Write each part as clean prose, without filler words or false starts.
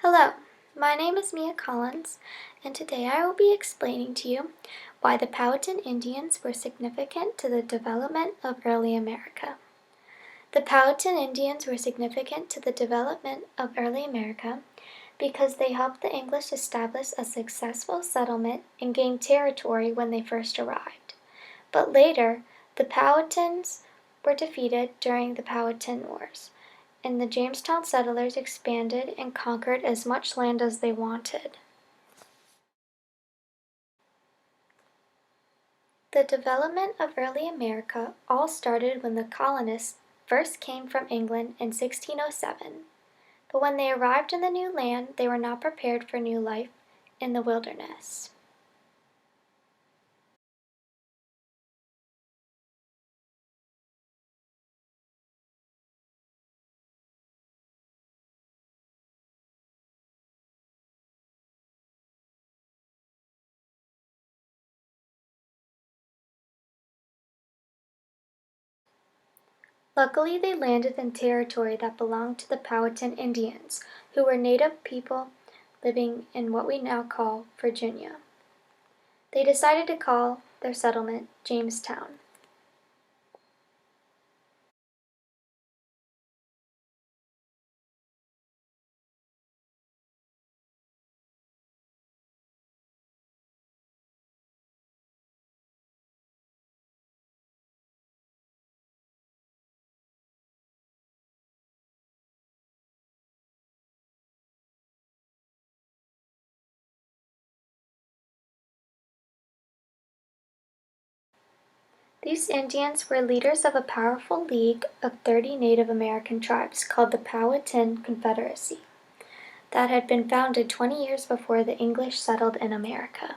Hello, my name is Mia Collins, and today I will be explaining to you why the Powhatan Indians were significant to the development of early America. The Powhatan Indians were significant to the development of early America because they helped the English establish a successful settlement and gain territory when they first arrived. But later, the Powhatans were defeated during the Powhatan Wars, and the Jamestown settlers expanded and conquered as much land as they wanted. The development of early America all started when the colonists first came from England in 1607, but when they arrived in the new land, they were not prepared for new life in the wilderness. Luckily, they landed in territory that belonged to the Powhatan Indians, who were native people living in what we now call Virginia. They decided to call their settlement Jamestown. These Indians were leaders of a powerful league of 30 Native American tribes called the Powhatan Confederacy that had been founded 20 years before the English settled in America.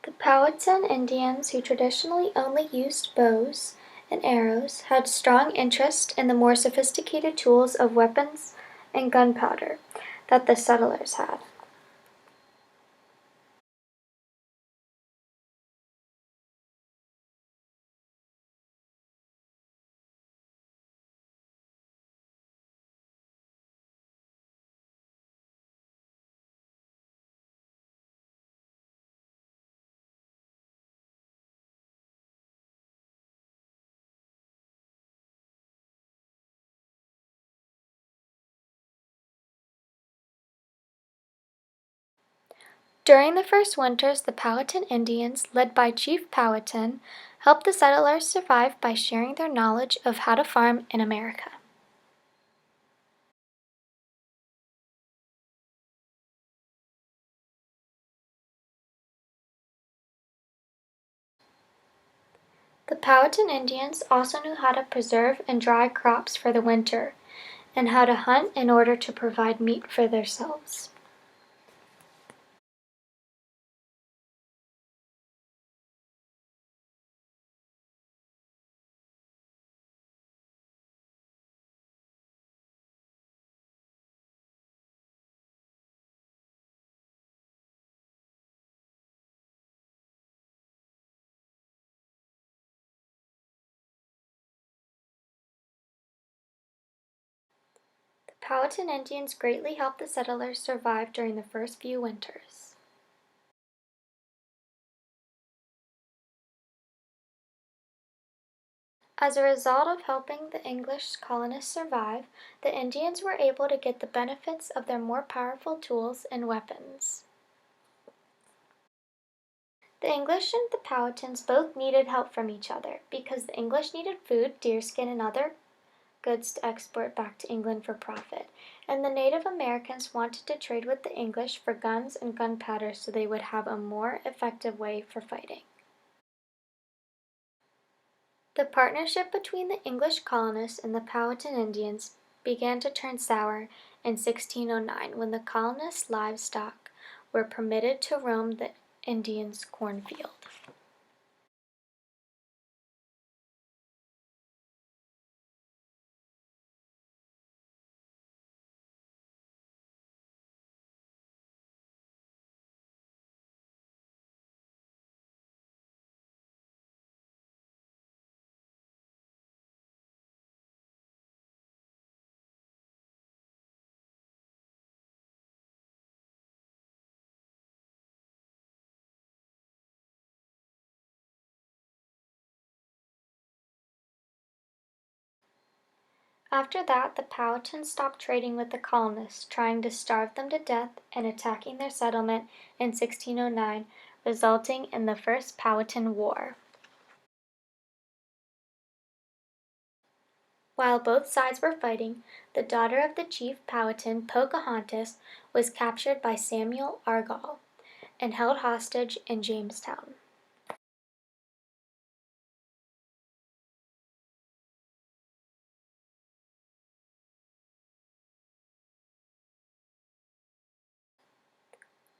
The Powhatan Indians, who traditionally only used bows and arrows, had strong interest in the more sophisticated tools of weapons and gunpowder that the settlers had. During the first winters, the Powhatan Indians, led by Chief Powhatan, helped the settlers survive by sharing their knowledge of how to farm in America. The Powhatan Indians also knew how to preserve and dry crops for the winter, and how to hunt in order to provide meat for themselves. The Powhatan Indians greatly helped the settlers survive during the first few winters. As a result of helping the English colonists survive, the Indians were able to get the benefits of their more powerful tools and weapons. The English and the Powhatans both needed help from each other because the English needed food, deerskin, and other goods to export back to England for profit, and the Native Americans wanted to trade with the English for guns and gunpowder so they would have a more effective way for fighting. The partnership between the English colonists and the Powhatan Indians began to turn sour in 1609 when the colonists' livestock were permitted to roam the Indians' cornfield. After that, the Powhatans stopped trading with the colonists, trying to starve them to death and attacking their settlement in 1609, resulting in the First Powhatan War. While both sides were fighting, the daughter of the chief Powhatan, Pocahontas, was captured by Samuel Argall and held hostage in Jamestown.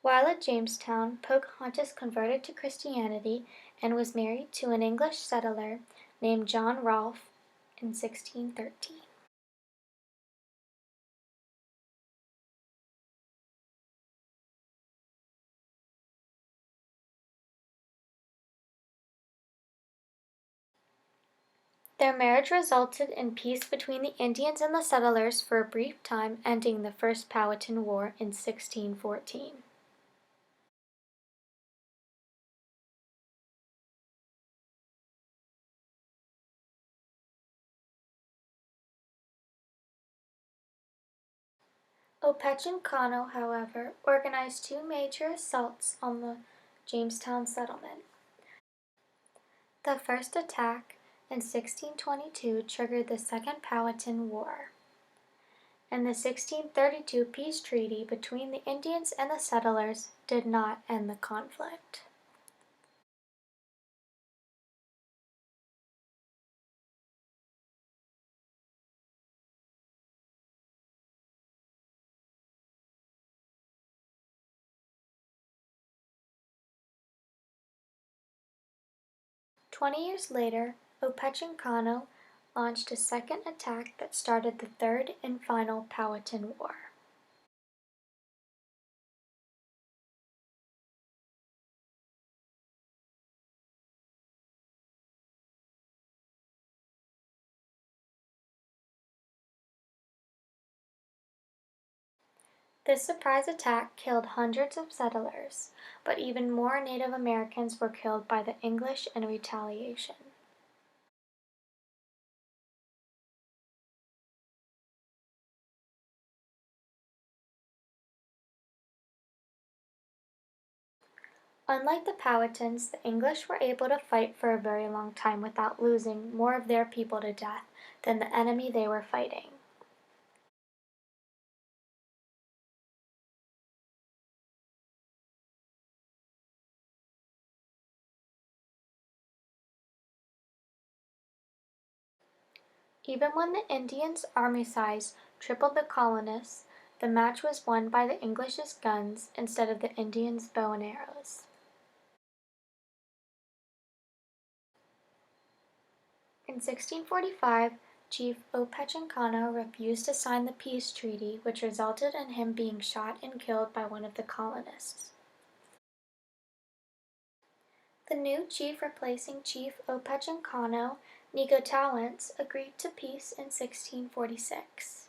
While at Jamestown, Pocahontas converted to Christianity and was married to an English settler named John Rolfe in 1613. Their marriage resulted in peace between the Indians and the settlers for a brief time, ending the First Powhatan War in 1614. Opechancanough, however, organized two major assaults on the Jamestown settlement. The first attack in 1622 triggered the Second Powhatan War, and the 1632 peace treaty between the Indians and the settlers did not end the conflict. "20 years later, Opechancanough launched a second attack that started the third and final Powhatan War. This surprise attack killed hundreds of settlers, but even more Native Americans were killed by the English in retaliation. Unlike the Powhatans, the English were able to fight for a very long time without losing more of their people to death than the enemy they were fighting. Even when the Indians' army size tripled the colonists', the match was won by the English's guns instead of the Indians' bow and arrows. In 1645, Chief Opechancanough refused to sign the peace treaty, which resulted in him being shot and killed by one of the colonists. The new chief replacing Chief Opechancanough, Powhatans, agreed to peace in 1646.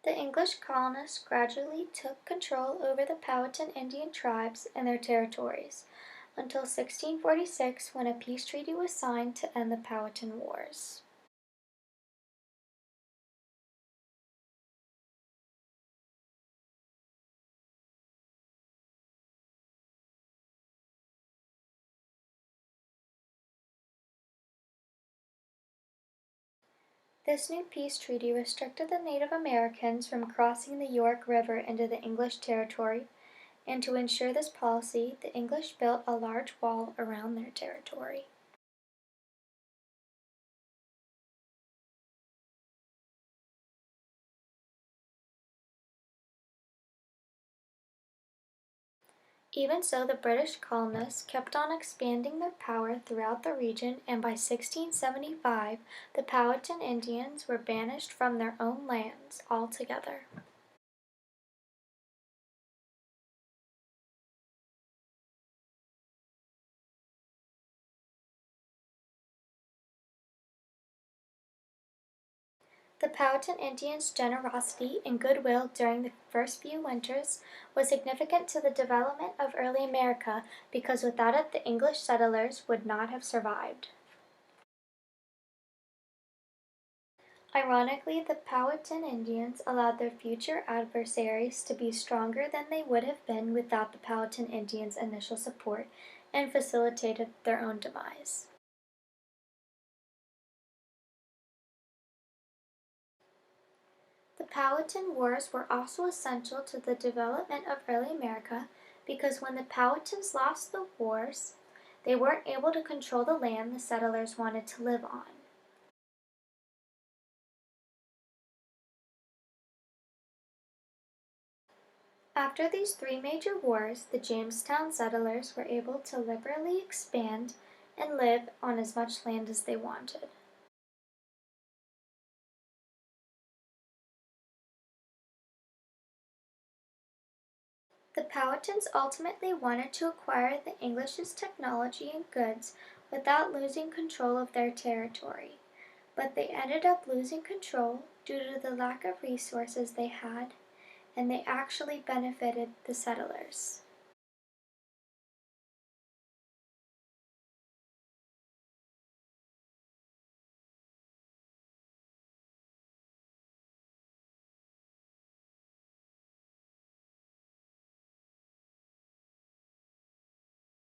The English colonists gradually took control over the Powhatan Indian tribes and their territories, until 1646 when a peace treaty was signed to end the Powhatan Wars. This new peace treaty restricted the Native Americans from crossing the York River into the English territory, and to ensure this policy, the English built a large wall around their territory. Even so, the British colonists kept on expanding their power throughout the region, and by 1675 the Powhatan Indians were banished from their own lands altogether. The Powhatan Indians' generosity and goodwill during the first few winters was significant to the development of early America because without it the English settlers would not have survived. Ironically, the Powhatan Indians allowed their future adversaries to be stronger than they would have been without the Powhatan Indians' initial support and facilitated their own demise. The Powhatan Wars were also essential to the development of early America because when the Powhatans lost the wars, they weren't able to control the land the settlers wanted to live on. After these three major wars, the Jamestown settlers were able to liberally expand and live on as much land as they wanted. The Powhatans ultimately wanted to acquire the English's technology and goods without losing control of their territory, but they ended up losing control due to the lack of resources they had, and they actually benefited the settlers.